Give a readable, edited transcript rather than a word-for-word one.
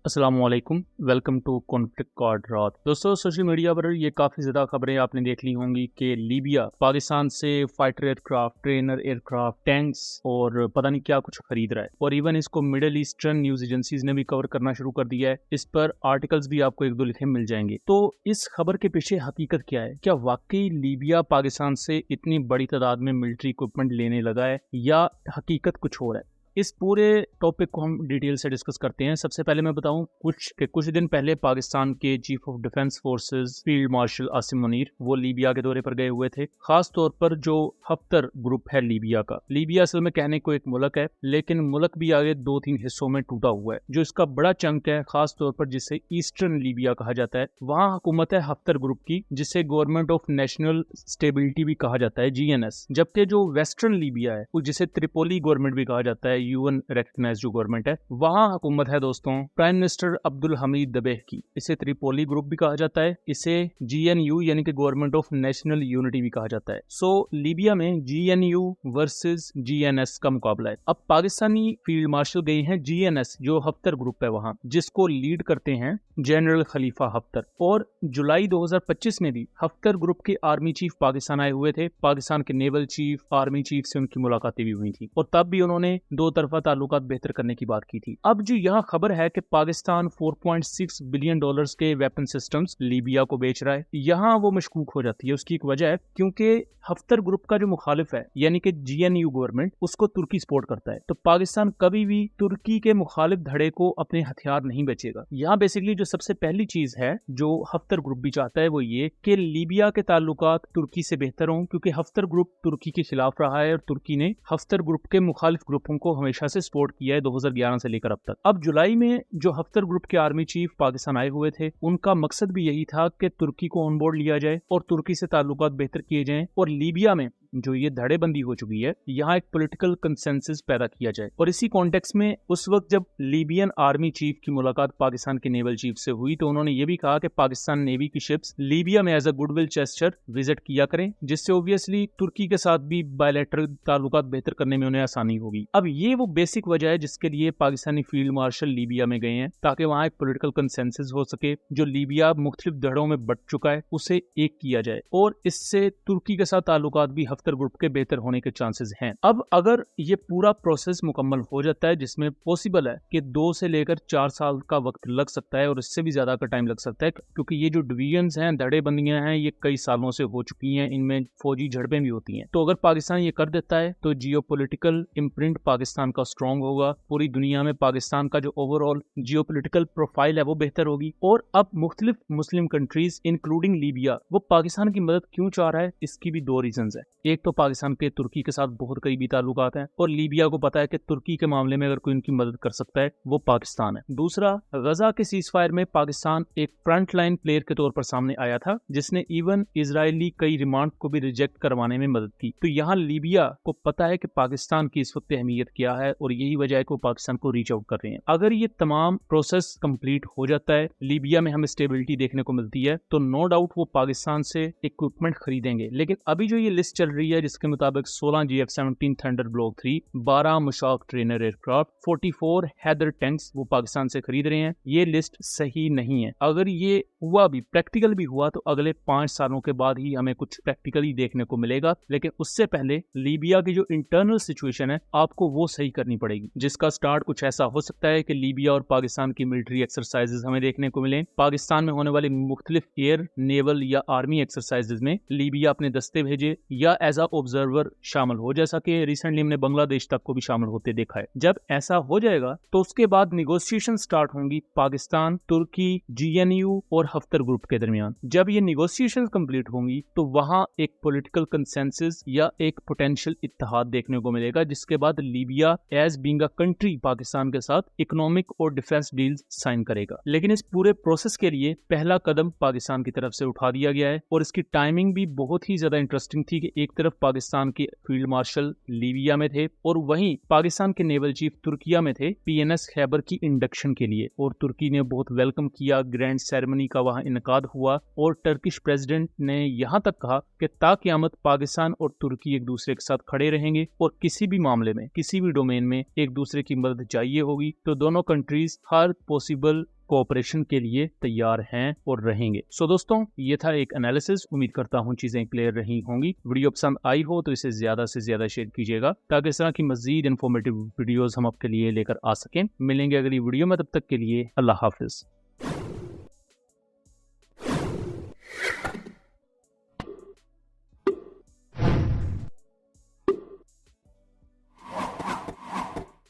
अस्सलामुअलैकुम, welcome to conflict कॉर्डरात। दोस्तों, social media पर ये काफ़ी ज़्यादा खबरें आपने देख ली होंगी कि लीबिया पाकिस्तान से fighter aircraft, trainer aircraft, tanks और पता नहीं क्या कुछ खरीद रहा है। और इवन इसको मिडिल ईस्टर्न न्यूज़ एजेंसीज ने भी कवर करना शुरू कर दिया है। इस पर आर्टिकल्स भी आपको एक दो लिखे मिल जाएंगे। तो इस खबर के पीछे हकीकत क्या है? क्या वाकई लीबिया पाकिस्तान से इतनी बड़ी तादाद में मिलिट्री इक्विपमेंट लेने लगा है या हकीकत कुछ और है? इस पूरे टॉपिक को हम डिटेल से डिस्कस करते हैं। सबसे पहले मैं बताऊं कुछ दिन पहले पाकिस्तान के chief of defence forces field marshal Asim Munir वो लीबिया के दौरे पर गए हुए थे। खास तौर पर जो हफ्तर ग्रुप है लीबिया का, लीबिया असल में कहने को एक मुल्क है, लेकिन मुल्क भी आगे 2-3 हिस्सों में टूटा हुआ है। जो इसका बड़ा चंक है, खास तौर पर जिसे ईस्टर्न लीबिया कहा जाता है, वहाँ हुकूमत है हफ्तर ग्रुप की, जिसे गवर्नमेंट ऑफ नेशनल स्टेबिलिटी भी कहा जाता है, GNS। जबकि जो वेस्टर्न लीबिया है, जिसे त्रिपोली गवर्नमेंट भी कहा जाता है, UN रेकग्नाइज्ड जो गवर्नमेंट है, वहां हुकूमत है दोस्तों प्राइम मिनिस्टर अब्दुल हमीद दबेह की। इसे त्रिपोली ग्रुप भी कहा जाता है, इसे GNU यानी कि गवर्नमेंट ऑफ नेशनल यूनिटी भी कहा जाता है। सो लीबिया में GNU वर्सेस GNS का मुकाबला है। अब पाकिस्तानी फील्ड मार्शल गए हैं GNS जो हफ्तर ग्रुप है वहां, जिसको लीड करते हैं जनरल खलीफा हफ्तर। और जुलाई 2025 में भी हफ्तर ग्रुप के आर्मी चीफ पाकिस्तान आए हुए थे। पाकिस्तान के नेवल चीफ, आर्मी चीफ से उनकी मुलाकातें भी हुई थी और तब भी उन्होंने दो तरफा ताल्लुकात बेहतर करने की बात की थी। अब जो यहाँ खबर है कि पाकिस्तान 4.6 बिलियन डॉलर्स के वेपन सिस्टम्स लीबिया को बेच रहा है, यहाँ वो मशकूक हो जाती है। उसकी एक वजह है क्योंकि हफ्तर ग्रुप का जो मुखालिफ है यानी कि GNU गवर्नमेंट, उसको तुर्की सपोर्ट करता है। तो पाकिस्तान कभी भी तुर्की के मुखालिफ धड़े को अपने हथियार नहीं बेचेगा। यहाँ बेसिकली जो सबसे पहली चीज है जो हफ्तर ग्रुप भी चाहता है वो ये कि लीबिया के ताल्लुकात तुर्की से बेहतर हों, क्योंकि हफ्तर ग्रुप तुर्की के खिलाफ रहा है और तुर्की ने हफ्तर ग्रुप के मुखालिफ ग्रुपों को हमेशा से सपोर्ट किया है 2011 से लेकर अब तक। अब जुलाई में जो हफ्तर ग्रुप के आर्मी चीफ पाकिस्तान आए हुए थे, उनका मकसद भी यही था कि तुर्की को ऑन बोर्ड लिया जाए और तुर्की से ताल्लुकात बेहतर किए जाएं और लीबिया में जो ये धड़ेबंदी हो चुकी है, यहाँ एक पॉलिटिकल कंसेंसस पैदा किया जाए। और इसी कॉन्टेक्स्ट में उस वक्त जब लीबियन आर्मी चीफ की मुलाकात पाकिस्तान के नेवल चीफ से हुई, तो उन्होंने ये भी कहा कि पाकिस्तान नेवी की शिप्स लीबिया में as a goodwill gesture visit किया करें, जिससे ऑब्वियसली तुर्की के साथ भी बायलैटरल ताल्लुकात बेहतर करने में उन्हें आसानी होगी। अब ये वो बेसिक वजह है जिसके लिए पाकिस्तानी फील्ड मार्शल लीबिया में गए हैं, ताकि वहाँ एक पॉलिटिकल कंसेंसस हो सके। जो लीबिया मुख्तलिफ धड़ों में बंट चुका है उसे एक किया जाए और इससे तुर्की के साथ ताल्लुकात भी हफ्तर ग्रुप के बेहतर होने के चांसेस हैं। अब अगर ये पूरा प्रोसेस मुकम्मल हो जाता है, जिसमें पॉसिबल है कि 2 से लेकर 4 साल का वक्त लग सकता है और इससे भी ज्यादा का टाइम लग सकता है, क्योंकि ये जो डिवीजन्स हैं, धड़ेबंदियां हैं, ये कई सालों से हो चुकी हैं, इनमें फौजी झड़पें भी होती हैं। तो अगर पाकिस्तान ये कर देता है तो जियोपॉलिटिकल इम्प्रिंट पाकिस्तान का स्ट्रॉन्ग होगा। पूरी दुनिया में पाकिस्तान का जो ओवरऑल जियोपॉलिटिकल प्रोफाइल है वो बेहतर होगी। और अब मुख्तलिफ मुस्लिम कंट्रीज इंक्लूडिंग लीबिया वो पाकिस्तान की मदद क्यों चाह रहा है, इसकी भी 2 रीजंस है। एक तो पाकिस्तान के तुर्की के साथ बहुत करीबी ताल्लुकात हैं और लीबिया को पता है कि तुर्की के मामले में अगर कोई उनकी मदद कर सकता है वो पाकिस्तान है। दूसरा, गजा के सीजफायर में पाकिस्तान एक फ्रंट लाइन प्लेयर के तौर पर सामने आया था, जिसने इवन इजरायली कई रिमांड को भी रिजेक्ट करवाने में मदद की। तो यहाँ लीबिया को पता है कि पाकिस्तान की इस वक्त अहमियत क्या है और यही वजह है कि वो पाकिस्तान को रीच आउट कर रहे हैं। अगर ये तमाम प्रोसेस कंप्लीट हो जाता है, लीबिया में हमें स्टेबिलिटी देखने को मिलती है, तो नो डाउट वो पाकिस्तान से इक्विपमेंट खरीदेंगे। लेकिन अभी जो ये लिस्ट चल रही है जिसके मुताबिक 16 GF-17 thunder block 3, 12 Mushshak trainer aircraft, 44 Haider tanks वो पाकिस्तान से खरीद रहे हैं, ये लिस्ट सही नहीं है। अगर ये हुआ भी, प्रैक्टिकल भी हुआ, तो अगले 5 सालों के बाद ही हमें कुछ प्रैक्टिकली देखने को मिलेगा। लेकिन उससे पहले लीबिया की जो इंटरनल सिचुएशन है आपको वो सही करनी पड़ेगी, जिसका स्टार्ट कुछ ऐसा हो सकता है कि लीबिया और पाकिस्तान की मिलिट्री एक्सरसाइजेज हमें देखने को मिले। पाकिस्तान में होने वाली मुख्तलिफ एयर, नेवल या आर्मी एक्सरसाइजेज में लीबिया अपने दस्ते भेजे या एज अ ऑब्जर्वर शामिल हो, जैसा कि रिसेंटली हमने बांग्लादेश तक को भी शामिल होते देखा है। जब ऐसा हो जाएगा तो उसके बाद निगोशिएशन स्टार्ट होंगी पाकिस्तान, तुर्की, GNU और हफ्तर ग्रुप के दरमियान। जब ये निगोशिएशन कंप्लीट होंगी तो वहां एक पॉलिटिकल कंसेंसस या एक पोटेंशियल इत्तेहाद देखने को मिलेगा, जिसके बाद Libya as being a country Pakistan के साथ इकोनॉमिक और डिफेंस डील्स साइन करेगा। लेकिन इस पूरे प्रोसेस के लिए पहला कदम पाकिस्तान की तरफ से उठा दिया गया है और इसकी टाइमिंग भी बहुत ही ज्यादा इंटरेस्टिंग थी कि एक तरफ पाकिस्तान के फील्ड मार्शल लीबिया में थे और वहीं पाकिस्तान के नेवल चीफ तुर्किया में थे PNS खैबर की इंडक्शन के लिए, और तुर्की ने बहुत वेलकम किया। ग्रैंड सेरेमनी का वहां इनकाद हुआ और टर्किश प्रेसिडेंट ने यहां तक कहा कि ताक़यामत पाकिस्तान और तुर्की एक दूसरे के साथ खड़े रहेंगे और किसी भी मामले में, किसी भी डोमेन में एक दूसरे की मदद चाहिए होगी तो दोनों कंट्रीज हर पॉसिबल कोऑपरेशन के लिए तैयार हैं और रहेंगे। सो दोस्तों, ये था एक एनालिसिस। उम्मीद करता हूँ चीजें क्लियर रही होंगी। वीडियो पसंद आई हो तो इसे ज्यादा से ज्यादा शेयर कीजिएगा ताकि इस तरह की मजीद इन्फॉर्मेटिव वीडियोस हम आपके लिए लेकर आ सकें। मिलेंगे अगली वीडियो में, तब तक के लिए अल्लाह हाफिज।